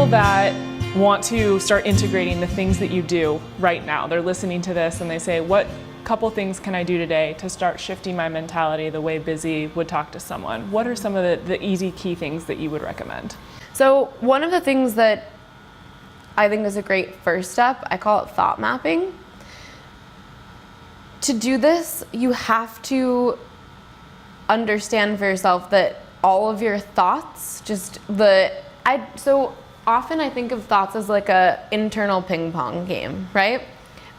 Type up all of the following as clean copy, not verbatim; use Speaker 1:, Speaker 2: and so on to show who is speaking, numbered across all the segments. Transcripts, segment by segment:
Speaker 1: people that want to start integrating the things that you do right now, they're listening to this and they say, what couple things can I do today to start shifting my mentality the way Bizzie would talk to someone? What are some of the easy key things that you would recommend?
Speaker 2: So one of the things that I think is a great first step, I call it thought mapping. To do this, you have to understand for yourself that all of your thoughts, so often I think of thoughts as like a internal ping pong game, right?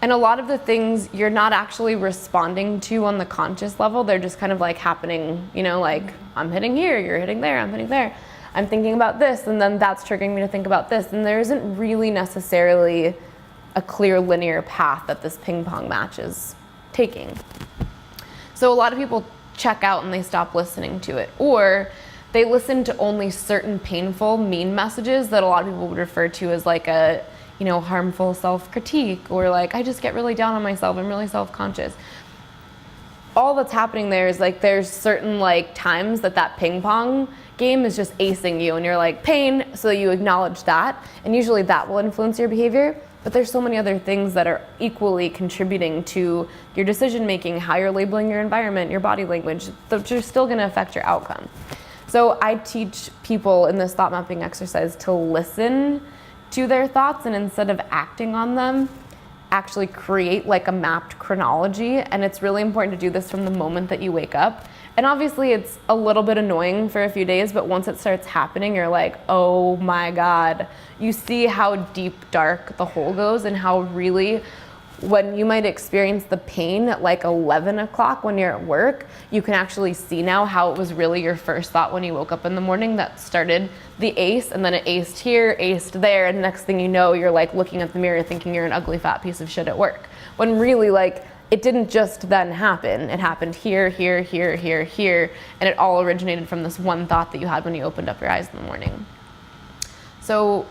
Speaker 2: And a lot of the things you're not actually responding to on the conscious level, they're just kind of like happening, like I'm hitting here, you're hitting there, I'm hitting there. I'm thinking about this, and then that's triggering me to think about this. And there isn't really necessarily a clear linear path that this ping pong match is taking. So a lot of people check out and they stop listening to it, or they listen to only certain painful, mean messages that a lot of people would refer to as like a, harmful self-critique, or like, I just get really down on myself, I'm really self-conscious. All that's happening there is like, there's certain like times that ping pong game is just acing you and you're like, pain, so you acknowledge that, and usually that will influence your behavior. But there's so many other things that are equally contributing to your decision making, how you're labeling your environment, your body language, that are still gonna affect your outcome. So I teach people in this thought mapping exercise to listen to their thoughts, and instead of acting on them, actually create like a mapped chronology. And it's really important to do this from the moment that you wake up. And obviously it's a little bit annoying for a few days, but once it starts happening, you're like, oh my God. You see how deep dark the hole goes, and how really, when you might experience the pain at like 11 o'clock when you're at work, you can actually see now how it was really your first thought when you woke up in the morning that started the ace, and then it aced here, aced there, and next thing you know, you're like looking at the mirror thinking you're an ugly fat piece of shit at work. When really, like, it didn't just then happen. It happened here, here, here, here, here, and it all originated from this one thought that you had when you opened up your eyes in the morning. So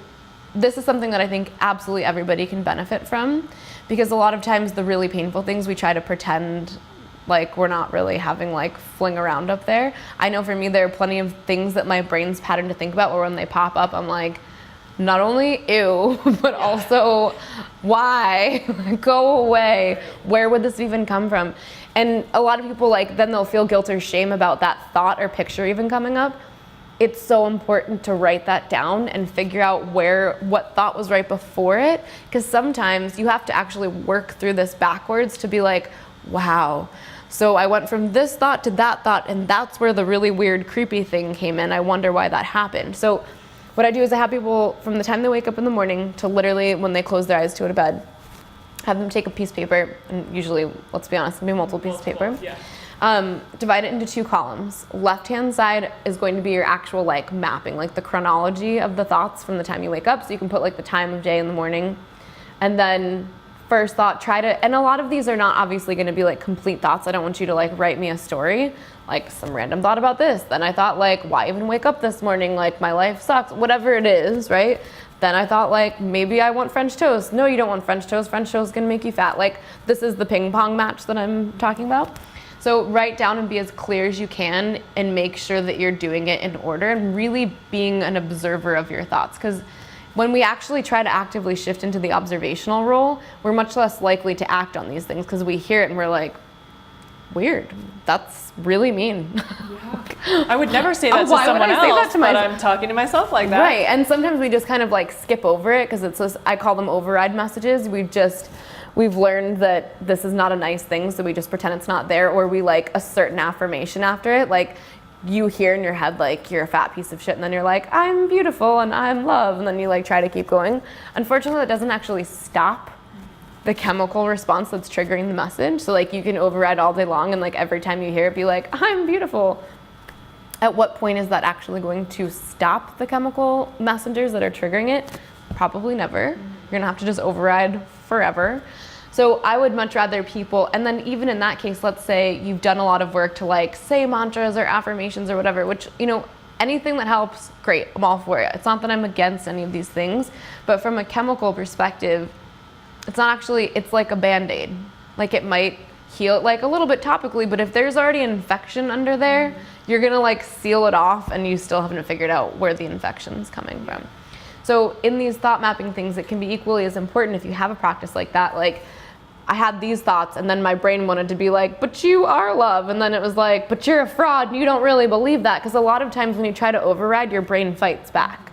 Speaker 2: this is something that I think absolutely everybody can benefit from, because a lot of times the really painful things we try to pretend like we're not really having like fling around up there. I know for me, there are plenty of things that my brain's patterned to think about where when they pop up, I'm like, not only ew, but also why? Go away. Where would this even come from? And a lot of people, like, then they'll feel guilt or shame about that thought or picture even coming up. It's so important to write that down and figure out what thought was right before it, because sometimes you have to actually work through this backwards to be like, wow, so I went from this thought to that thought, and that's where the really weird, creepy thing came in. I wonder why that happened. So what I do is I have people, from the time they wake up in the morning to literally when they close their eyes to go to bed, have them take a piece of paper, and usually, let's be honest, maybe multiple pieces of paper. Yeah. Divide it into 2 columns. Left-hand side is going to be your actual like mapping, like the chronology of the thoughts from the time you wake up. So you can put like the time of day in the morning, and then first thought, and a lot of these are not obviously going to be like complete thoughts. I don't want you to like write me a story, like some random thought about this. Then I thought like, why even wake up this morning? Like my life sucks, whatever it is, right? Then I thought like, maybe I want French toast. No, you don't want French toast. French toast is going to make you fat. Like, this is the ping pong match that I'm talking about. So write down and be as clear as you can, and make sure that you're doing it in order, and really being an observer of your thoughts. Because when we actually try to actively shift into the observational role, we're much less likely to act on these things, because we hear it and we're like, weird, that's really mean.
Speaker 1: Yeah. I would never say that to someone else, but I'm talking to myself like that.
Speaker 2: Right, and sometimes we just kind of like skip over it, because it's just, I call them override messages. We've learned that this is not a nice thing, so we just pretend it's not there, or we like assert an affirmation after it. Like, you hear in your head like, you're a fat piece of shit, and then you're like, I'm beautiful and I'm love, and then you like try to keep going. Unfortunately, that doesn't actually stop the chemical response that's triggering the message. So like, you can override all day long, and like every time you hear it, be like, I'm beautiful. At what point is that actually going to stop the chemical messengers that are triggering it? Probably never. You're gonna have to just override forever. So I would much rather people, and then even in that case, let's say you've done a lot of work to like say mantras or affirmations or whatever, which, anything that helps, great, I'm all for it. It's not that I'm against any of these things, but from a chemical perspective, it's not actually, it's like a Band-Aid. Like, it might heal it like a little bit topically, but if there's already an infection under there, you're gonna like seal it off, and you still haven't figured out where the infection's coming from. So in these thought mapping things, it can be equally as important if you have a practice like that. Like, I had these thoughts, and then my brain wanted to be like, but you are love. And then it was like, but you're a fraud, and you don't really believe that. Because a lot of times when you try to override, your brain fights back.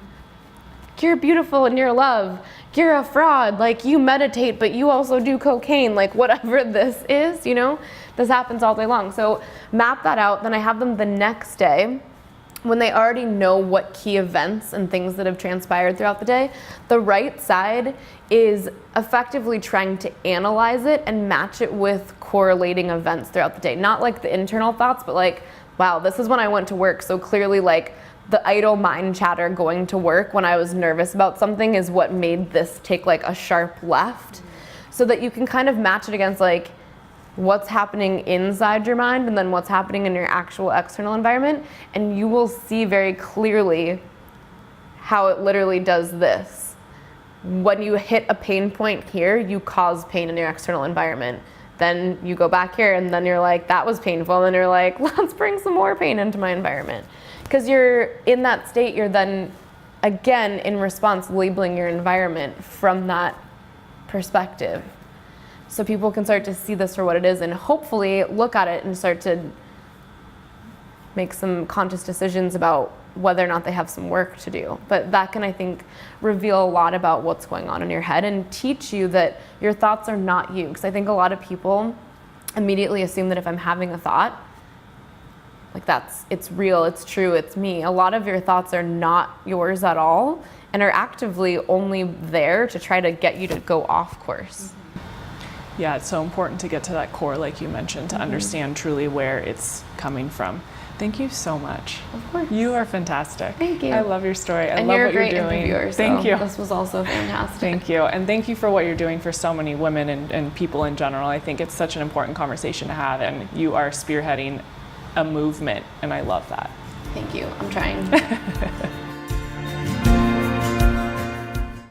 Speaker 2: You're beautiful and you're love. You're a fraud. Like, you meditate, but you also do cocaine. Like, whatever this is, you know, this happens all day long. So map that out. Then I have them the next day, when they already know what key events and things that have transpired throughout the day. The right side is effectively trying to analyze it and match it with correlating events throughout the day. Not like the internal thoughts, but like, wow, this is when I went to work. So clearly, like, the idle mind chatter going to work when I was nervous about something is what made this take like a sharp left. So that you can kind of match it against like what's happening inside your mind and then what's happening in your actual external environment, and you will see very clearly how it literally does this. When you hit a pain point here, you cause pain in your external environment. Then you go back here and then you're like, that was painful, and then you're like, let's bring some more pain into my environment. Because you're in that state, you're then again in response labeling your environment from that perspective. So people can start to see this for what it is and hopefully look at it and start to make some conscious decisions about whether or not they have some work to do. But that can, I think, reveal a lot about what's going on in your head and teach you that your thoughts are not you. Because I think a lot of people immediately assume that if I'm having a thought, like it's real, it's true, it's me. A lot of your thoughts are not yours at all and are actively only there to try to get you to go off course.
Speaker 1: Yeah, it's so important to get to that core, like you mentioned, to understand truly where it's coming from. Thank you so much.
Speaker 2: Of course.
Speaker 1: You are fantastic.
Speaker 2: Thank you.
Speaker 1: I love your story. I
Speaker 2: and
Speaker 1: love
Speaker 2: you're
Speaker 1: what
Speaker 2: a great
Speaker 1: you're doing.
Speaker 2: Interviewer,
Speaker 1: Thank you.
Speaker 2: This was also fantastic.
Speaker 1: Thank you. And thank you for what you're doing for so many women and people in general. I think it's such an important conversation to have, and you are spearheading a movement, and I love that.
Speaker 2: Thank you. I'm trying.